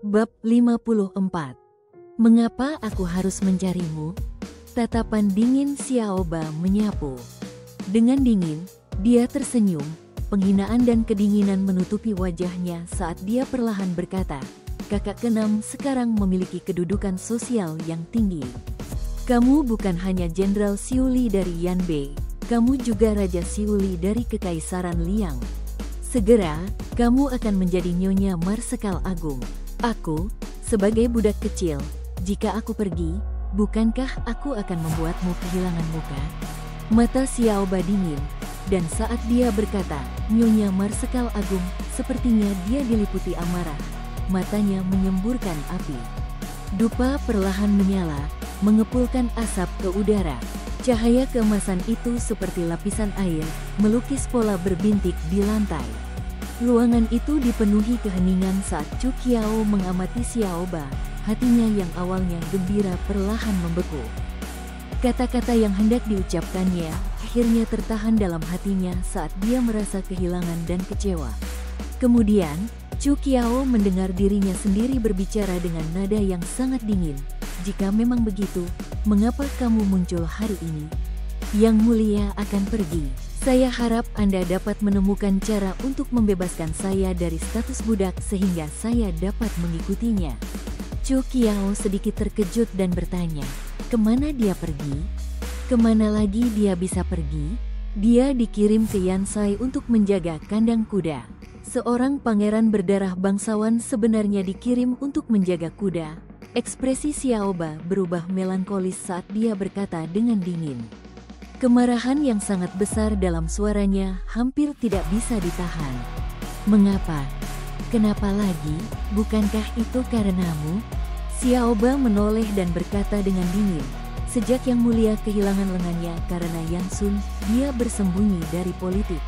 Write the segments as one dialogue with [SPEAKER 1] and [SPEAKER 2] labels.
[SPEAKER 1] Bab 54. Mengapa aku harus mencarimu? Tatapan dingin Xiaoba menyapu. Dengan dingin, dia tersenyum, penghinaan dan kedinginan menutupi wajahnya saat dia perlahan berkata, kakak keenam sekarang memiliki kedudukan sosial yang tinggi. Kamu bukan hanya Jenderal Xiuli dari Yanbei, kamu juga Raja Xiuli dari Kekaisaran Liang. Segera, kamu akan menjadi Nyonya Marsekal Agung. Aku, sebagai budak kecil, jika aku pergi, bukankah aku akan membuatmu kehilangan muka? Mata Xiaoba dingin, dan saat dia berkata, Nyonya Marsekal Agung, sepertinya dia diliputi amarah. Matanya menyemburkan api. Dupa perlahan menyala, mengepulkan asap ke udara. Cahaya keemasan itu seperti lapisan air, melukis pola berbintik di lantai. Ruangan itu dipenuhi keheningan saat Chu Qiao mengamati Xiaoba, hatinya yang awalnya gembira perlahan membeku. Kata-kata yang hendak diucapkannya, akhirnya tertahan dalam hatinya saat dia merasa kehilangan dan kecewa. Kemudian, Chu Qiao mendengar dirinya sendiri berbicara dengan nada yang sangat dingin. Jika memang begitu, mengapa kamu muncul hari ini? Yang mulia akan pergi. Saya harap Anda dapat menemukan cara untuk membebaskan saya dari status budak sehingga saya dapat mengikutinya. Chu Qiao sedikit terkejut dan bertanya, kemana dia pergi? Kemana lagi dia bisa pergi? Dia dikirim ke Yansai untuk menjaga kandang kuda. Seorang pangeran berdarah bangsawan sebenarnya dikirim untuk menjaga kuda. Ekspresi Xiaoba berubah melankolis saat dia berkata dengan dingin. Kemarahan yang sangat besar dalam suaranya hampir tidak bisa ditahan. Mengapa? Kenapa lagi? Bukankah itu karenamu? Xiaoba menoleh dan berkata dengan dingin. Sejak Yang Mulia kehilangan lengannya karena Yang Sun, dia bersembunyi dari politik.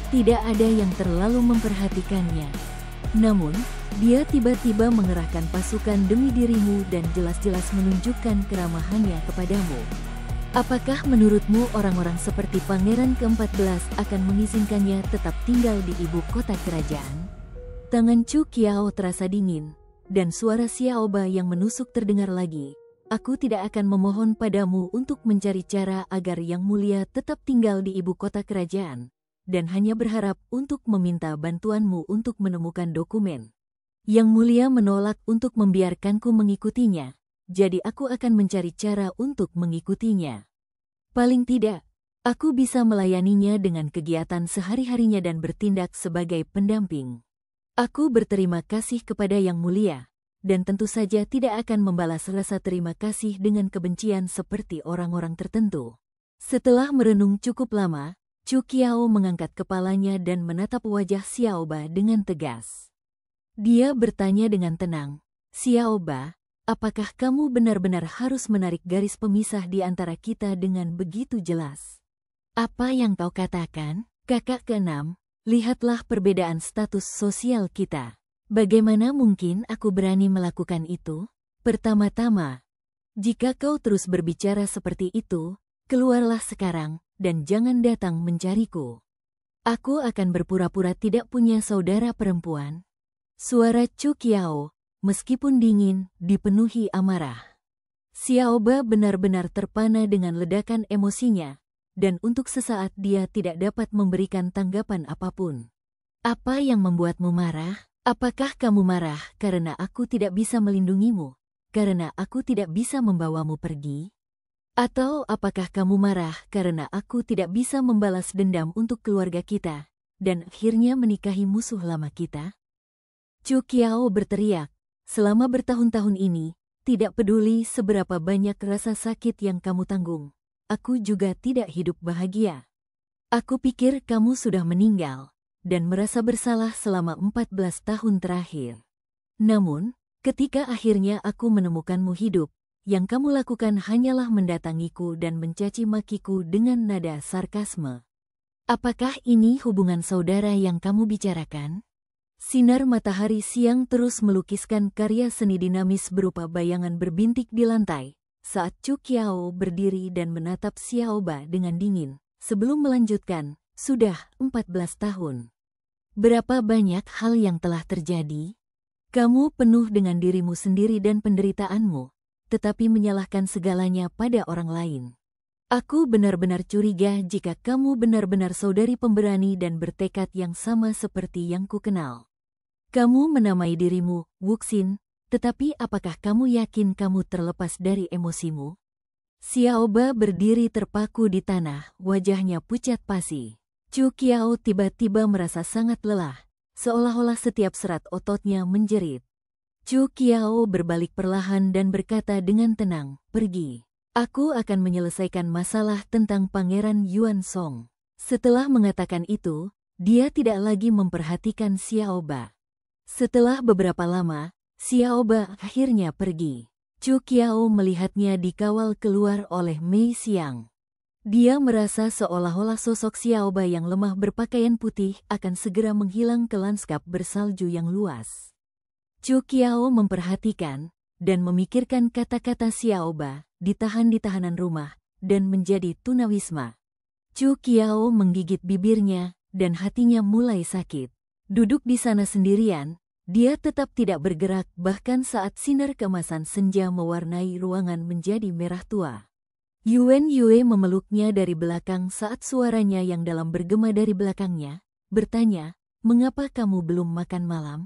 [SPEAKER 1] Tidak ada yang terlalu memperhatikannya. Namun, dia tiba-tiba mengerahkan pasukan demi dirimu dan jelas-jelas menunjukkan keramahannya kepadamu. Apakah menurutmu orang-orang seperti Pangeran ke-14 akan mengizinkannya tetap tinggal di ibu kota kerajaan? Tangan Chu Qiao terasa dingin, dan suara Xiaoba yang menusuk terdengar lagi. Aku tidak akan memohon padamu untuk mencari cara agar Yang Mulia tetap tinggal di ibu kota kerajaan, dan hanya berharap untuk meminta bantuanmu untuk menemukan dokumen. Yang Mulia menolak untuk membiarkanku mengikutinya. Jadi aku akan mencari cara untuk mengikutinya. Paling tidak, aku bisa melayaninya dengan kegiatan sehari-harinya dan bertindak sebagai pendamping. Aku berterima kasih kepada Yang Mulia, dan tentu saja tidak akan membalas rasa terima kasih dengan kebencian seperti orang-orang tertentu. Setelah merenung cukup lama, Chu Qiao mengangkat kepalanya dan menatap wajah Xiaoba dengan tegas. Dia bertanya dengan tenang, Xiaoba, apakah kamu benar-benar harus menarik garis pemisah di antara kita dengan begitu jelas? Apa yang kau katakan, kakak keenam? Lihatlah perbedaan status sosial kita. Bagaimana mungkin aku berani melakukan itu? Pertama-tama, jika kau terus berbicara seperti itu, keluarlah sekarang dan jangan datang mencariku. Aku akan berpura-pura tidak punya saudara perempuan. Suara Chu Qiao, meskipun dingin, dipenuhi amarah. Xiaoba benar-benar terpana dengan ledakan emosinya, dan untuk sesaat dia tidak dapat memberikan tanggapan apapun. Apa yang membuatmu marah? Apakah kamu marah karena aku tidak bisa melindungimu? Karena aku tidak bisa membawamu pergi? Atau apakah kamu marah karena aku tidak bisa membalas dendam untuk keluarga kita, dan akhirnya menikahi musuh lama kita? Chu Qiao berteriak. Selama bertahun-tahun ini, tidak peduli seberapa banyak rasa sakit yang kamu tanggung, aku juga tidak hidup bahagia. Aku pikir kamu sudah meninggal, dan merasa bersalah selama 14 tahun terakhir. Namun, ketika akhirnya aku menemukanmu hidup, yang kamu lakukan hanyalah mendatangiku dan mencaci makiku dengan nada sarkasme. Apakah ini hubungan saudara yang kamu bicarakan? Sinar matahari siang terus melukiskan karya seni dinamis berupa bayangan berbintik di lantai, saat Chu Qiao berdiri dan menatap Xiaoba dengan dingin. Sebelum melanjutkan, sudah 14 tahun. Berapa banyak hal yang telah terjadi? Kamu penuh dengan dirimu sendiri dan penderitaanmu, tetapi menyalahkan segalanya pada orang lain. Aku benar-benar curiga jika kamu benar-benar saudari pemberani dan bertekad yang sama seperti yang kukenal. Kamu menamai dirimu Wuxin, tetapi apakah kamu yakin kamu terlepas dari emosimu? Xiaoba berdiri terpaku di tanah, wajahnya pucat pasi. Chu Qiao tiba-tiba merasa sangat lelah, seolah-olah setiap serat ototnya menjerit. Chu Qiao berbalik perlahan dan berkata dengan tenang, "Pergi. Aku akan menyelesaikan masalah tentang Pangeran Yuan Song." Setelah mengatakan itu, dia tidak lagi memperhatikan Xiaoba. Setelah beberapa lama, Xiaoba akhirnya pergi. Chu Qiao melihatnya dikawal keluar oleh Mei Xiang. Dia merasa seolah-olah sosok Xiaoba yang lemah berpakaian putih akan segera menghilang ke lanskap bersalju yang luas. Chu Qiao memperhatikan dan memikirkan kata-kata Xiaoba, ditahan di tahanan rumah, dan menjadi tunawisma. Chu Qiao menggigit bibirnya, dan hatinya mulai sakit. Duduk di sana sendirian, dia tetap tidak bergerak bahkan saat sinar keemasan senja mewarnai ruangan menjadi merah tua. Yuan Yue memeluknya dari belakang saat suaranya yang dalam bergema dari belakangnya, bertanya, "Mengapa kamu belum makan malam?"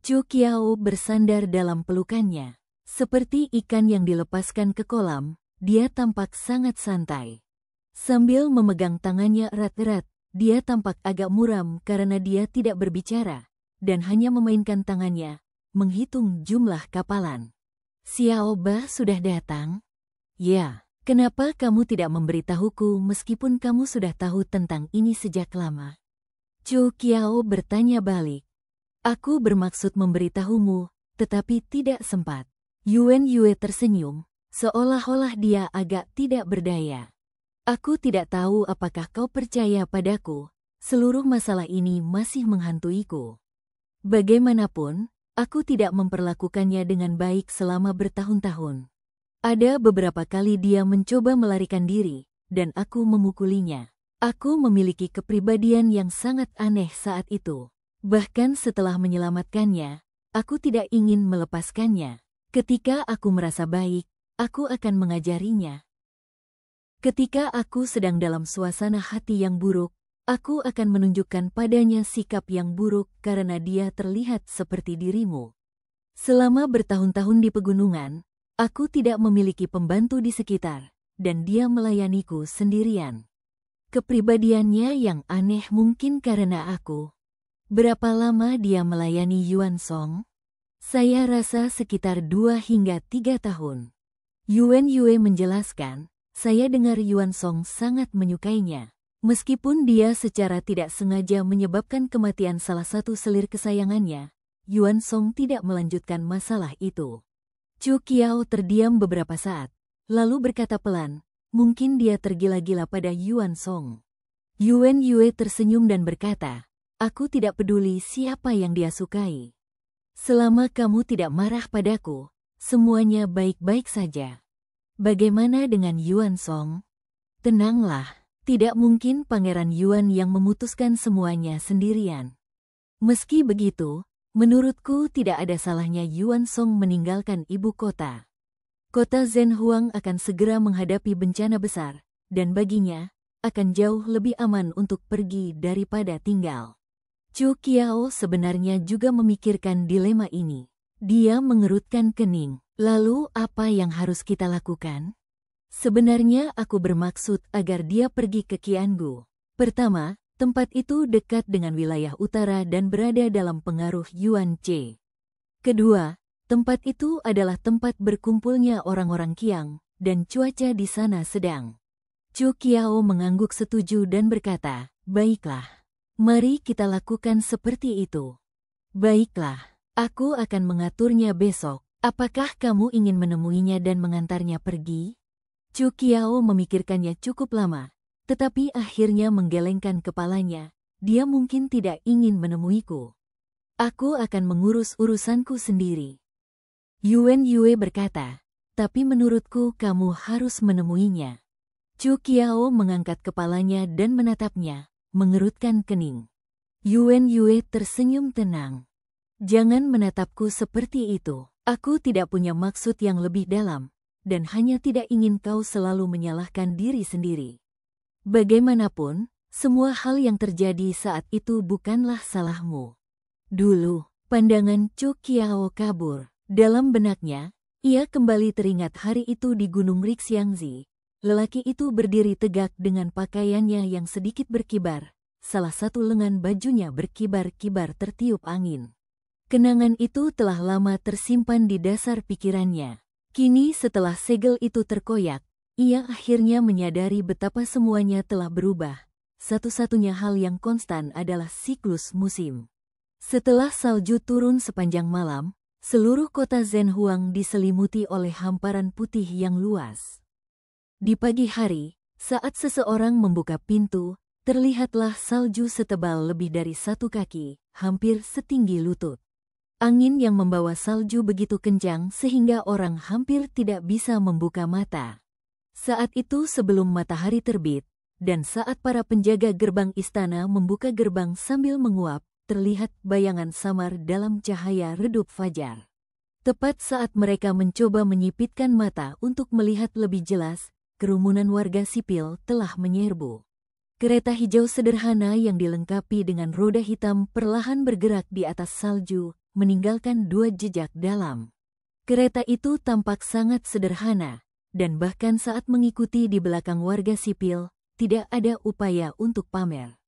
[SPEAKER 1] Chu Qiao bersandar dalam pelukannya. Seperti ikan yang dilepaskan ke kolam, dia tampak sangat santai. Sambil memegang tangannya erat-erat, dia tampak agak muram karena dia tidak berbicara, dan hanya memainkan tangannya, menghitung jumlah kapalan. "Xiaoba sudah datang?" "Ya. Kenapa kamu tidak memberitahuku meskipun kamu sudah tahu tentang ini sejak lama?" Chu Qiao bertanya balik. "Aku bermaksud memberitahumu, tetapi tidak sempat." Yuan Yue tersenyum, seolah-olah dia agak tidak berdaya. "Aku tidak tahu apakah kau percaya padaku, seluruh masalah ini masih menghantuiku. Bagaimanapun, aku tidak memperlakukannya dengan baik selama bertahun-tahun. Ada beberapa kali dia mencoba melarikan diri, dan aku memukulinya. Aku memiliki kepribadian yang sangat aneh saat itu. Bahkan setelah menyelamatkannya, aku tidak ingin melepaskannya. Ketika aku merasa baik, aku akan mengajarinya. Ketika aku sedang dalam suasana hati yang buruk, aku akan menunjukkan padanya sikap yang buruk karena dia terlihat seperti dirimu. Selama bertahun-tahun di pegunungan, aku tidak memiliki pembantu di sekitar, dan dia melayaniku sendirian. Kepribadiannya yang aneh mungkin karena aku." "Berapa lama dia melayani Yuan Song?" "Saya rasa sekitar 2 hingga 3 tahun. Yuan Yue menjelaskan, "Saya dengar Yuan Song sangat menyukainya. Meskipun dia secara tidak sengaja menyebabkan kematian salah satu selir kesayangannya, Yuan Song tidak melanjutkan masalah itu." Chu Qiao terdiam beberapa saat, lalu berkata pelan, "Mungkin dia tergila-gila pada Yuan Song." Yuan Yue tersenyum dan berkata, "Aku tidak peduli siapa yang dia sukai. Selama kamu tidak marah padaku, semuanya baik-baik saja. Bagaimana dengan Yuan Song?" "Tenanglah, tidak mungkin Pangeran Yuan yang memutuskan semuanya sendirian. Meski begitu, menurutku tidak ada salahnya Yuan Song meninggalkan ibu kota. Kota Zhenhuang akan segera menghadapi bencana besar, dan baginya, akan jauh lebih aman untuk pergi daripada tinggal." Chu Qiao sebenarnya juga memikirkan dilema ini. Dia mengerutkan kening. "Lalu apa yang harus kita lakukan?" "Sebenarnya aku bermaksud agar dia pergi ke Qiangu. Pertama, tempat itu dekat dengan wilayah utara dan berada dalam pengaruh Yuan Che. Kedua, tempat itu adalah tempat berkumpulnya orang-orang Qiang, dan cuaca di sana sedang." Chu Qiao mengangguk setuju dan berkata, "Baiklah. Mari kita lakukan seperti itu." "Baiklah, aku akan mengaturnya besok. Apakah kamu ingin menemuinya dan mengantarnya pergi?" Chu Qiao memikirkannya cukup lama, tetapi akhirnya menggelengkan kepalanya. "Dia mungkin tidak ingin menemuiku. Aku akan mengurus urusanku sendiri." Yuan Yue berkata, "Tapi menurutku kamu harus menemuinya." Chu Qiao mengangkat kepalanya dan menatapnya, mengerutkan kening. Yuan Yue tersenyum tenang. Jangan menatapku seperti itu. Aku tidak punya maksud yang lebih dalam, dan hanya tidak ingin kau selalu menyalahkan diri sendiri. Bagaimanapun, semua hal yang terjadi saat itu bukanlah salahmu. Dulu, pandangan Chu Qiao kabur. Dalam benaknya, ia kembali teringat hari itu di Gunung Rixiangzi. Lelaki itu berdiri tegak dengan pakaiannya yang sedikit berkibar. Salah satu lengan bajunya berkibar-kibar tertiup angin. Kenangan itu telah lama tersimpan di dasar pikirannya. Kini setelah segel itu terkoyak, ia akhirnya menyadari betapa semuanya telah berubah. Satu-satunya hal yang konstan adalah siklus musim. Setelah salju turun sepanjang malam, seluruh kota Zhenhuang diselimuti oleh hamparan putih yang luas. Di pagi hari, saat seseorang membuka pintu, terlihatlah salju setebal lebih dari 1 kaki, hampir setinggi lutut. Angin yang membawa salju begitu kencang sehingga orang hampir tidak bisa membuka mata. Saat itu sebelum matahari terbit, dan saat para penjaga gerbang istana membuka gerbang sambil menguap, terlihat bayangan samar dalam cahaya redup fajar. Tepat saat mereka mencoba menyipitkan mata untuk melihat lebih jelas, kerumunan warga sipil telah menyerbu. Kereta hijau sederhana yang dilengkapi dengan roda hitam perlahan bergerak di atas salju, meninggalkan 2 jejak dalam. Kereta itu tampak sangat sederhana, dan bahkan saat mengikuti di belakang warga sipil, tidak ada upaya untuk pamer.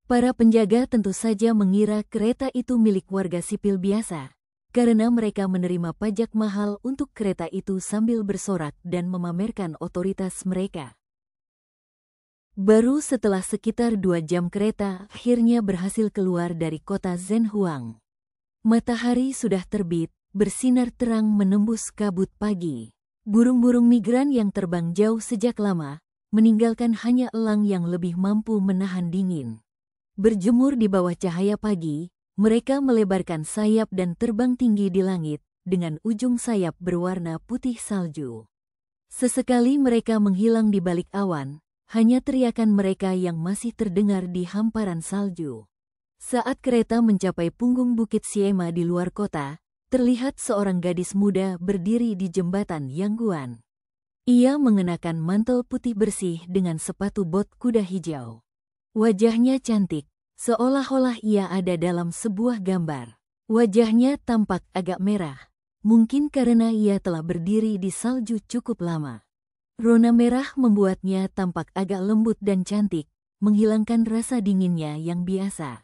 [SPEAKER 1] Para penjaga tentu saja mengira kereta itu milik warga sipil biasa, karena mereka menerima pajak mahal untuk kereta itu sambil bersorak dan memamerkan otoritas mereka. Baru setelah sekitar 2 jam kereta akhirnya berhasil keluar dari kota Zhenhuang. Matahari sudah terbit, bersinar terang menembus kabut pagi. Burung-burung migran yang terbang jauh sejak lama, meninggalkan hanya elang yang lebih mampu menahan dingin. Berjemur di bawah cahaya pagi, mereka melebarkan sayap dan terbang tinggi di langit, dengan ujung sayap berwarna putih salju. Sesekali mereka menghilang di balik awan, hanya teriakan mereka yang masih terdengar di hamparan salju. Saat kereta mencapai punggung Bukit Siema di luar kota, terlihat seorang gadis muda berdiri di jembatan Yangguan. Ia mengenakan mantel putih bersih dengan sepatu bot kuda hijau. Wajahnya cantik, seolah-olah ia ada dalam sebuah gambar. Wajahnya tampak agak merah, mungkin karena ia telah berdiri di salju cukup lama. Rona merah membuatnya tampak agak lembut dan cantik, menghilangkan rasa dinginnya yang biasa.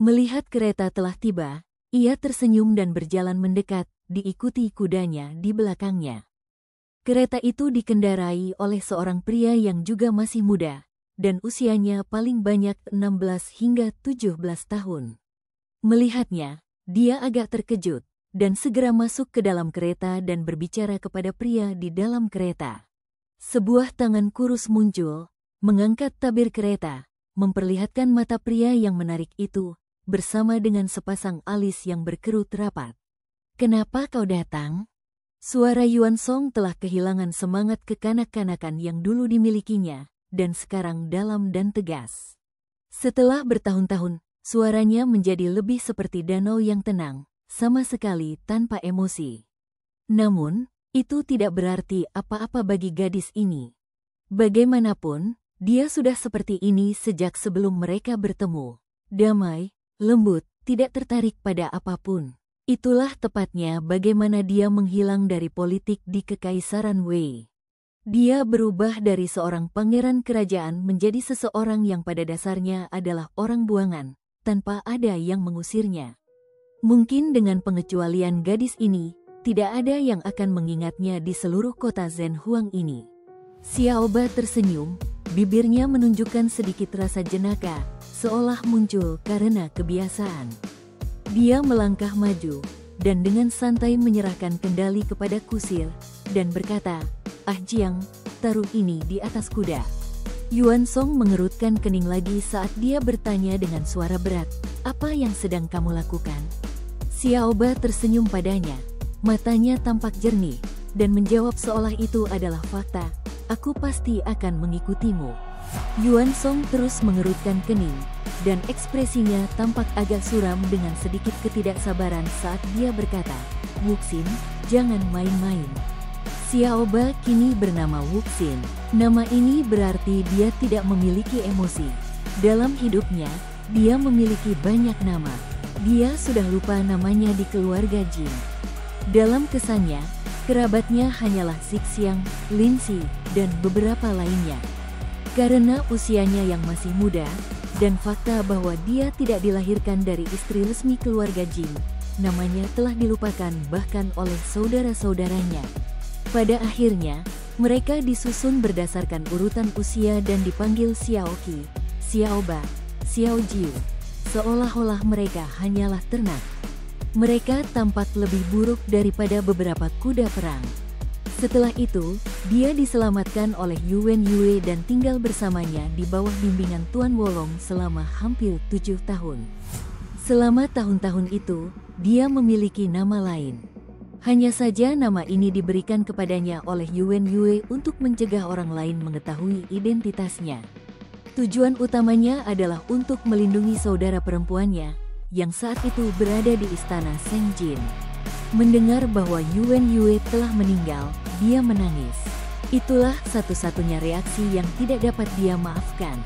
[SPEAKER 1] Melihat kereta telah tiba, ia tersenyum dan berjalan mendekat, diikuti kudanya di belakangnya. Kereta itu dikendarai oleh seorang pria yang juga masih muda, dan usianya paling banyak 16 hingga 17 tahun. Melihatnya, dia agak terkejut, dan segera masuk ke dalam kereta dan berbicara kepada pria di dalam kereta. Sebuah tangan kurus muncul, mengangkat tabir kereta, memperlihatkan mata pria yang menarik itu, bersama dengan sepasang alis yang berkerut rapat. "Kenapa kau datang?" Suara Yuan Song telah kehilangan semangat kekanak-kanakan yang dulu dimilikinya, dan sekarang dalam dan tegas. Setelah bertahun-tahun, suaranya menjadi lebih seperti danau yang tenang, sama sekali tanpa emosi. Namun, itu tidak berarti apa-apa bagi gadis ini. Bagaimanapun, dia sudah seperti ini sejak sebelum mereka bertemu. Damai, lembut, tidak tertarik pada apapun. Itulah tepatnya bagaimana dia menghilang dari politik di Kekaisaran Wei. Dia berubah dari seorang pangeran kerajaan menjadi seseorang yang pada dasarnya adalah orang buangan, tanpa ada yang mengusirnya. Mungkin dengan pengecualian gadis ini, tidak ada yang akan mengingatnya di seluruh kota Zhenhuang ini. Xiaoba tersenyum, bibirnya menunjukkan sedikit rasa jenaka, seolah muncul karena kebiasaan. Dia melangkah maju, dan dengan santai menyerahkan kendali kepada kusir, dan berkata, "Ah Jiang, taruh ini di atas kuda." Yuan Song mengerutkan kening lagi saat dia bertanya dengan suara berat, "Apa yang sedang kamu lakukan?" Xiaoba tersenyum padanya, matanya tampak jernih, dan menjawab seolah itu adalah fakta, "Aku pasti akan mengikutimu." Yuan Song terus mengerutkan kening, dan ekspresinya tampak agak suram dengan sedikit ketidaksabaran saat dia berkata, "Wuxin, jangan main-main." Xiaoba kini bernama Wuxin. Nama ini berarti dia tidak memiliki emosi. Dalam hidupnya, dia memiliki banyak nama. Dia sudah lupa namanya di keluarga Jin. Dalam kesannya, kerabatnya hanyalah Xixiang, Linxi, dan beberapa lainnya. Karena usianya yang masih muda, dan fakta bahwa dia tidak dilahirkan dari istri resmi keluarga Jin, namanya telah dilupakan bahkan oleh saudara-saudaranya. Pada akhirnya, mereka disusun berdasarkan urutan usia dan dipanggil Xiaoqi, Xiaoba, Xiaojiu, seolah-olah mereka hanyalah ternak. Mereka tampak lebih buruk daripada beberapa kuda perang. Setelah itu, dia diselamatkan oleh Yuan Yue dan tinggal bersamanya di bawah bimbingan Tuan Wolong selama hampir 7 tahun. Selama tahun-tahun itu, dia memiliki nama lain. Hanya saja nama ini diberikan kepadanya oleh Yuan Yue untuk mencegah orang lain mengetahui identitasnya. Tujuan utamanya adalah untuk melindungi saudara perempuannya, yang saat itu berada di istana Sengjin. Mendengar bahwa Yuan Yue telah meninggal, dia menangis. Itulah satu-satunya reaksi yang tidak dapat dia maafkan.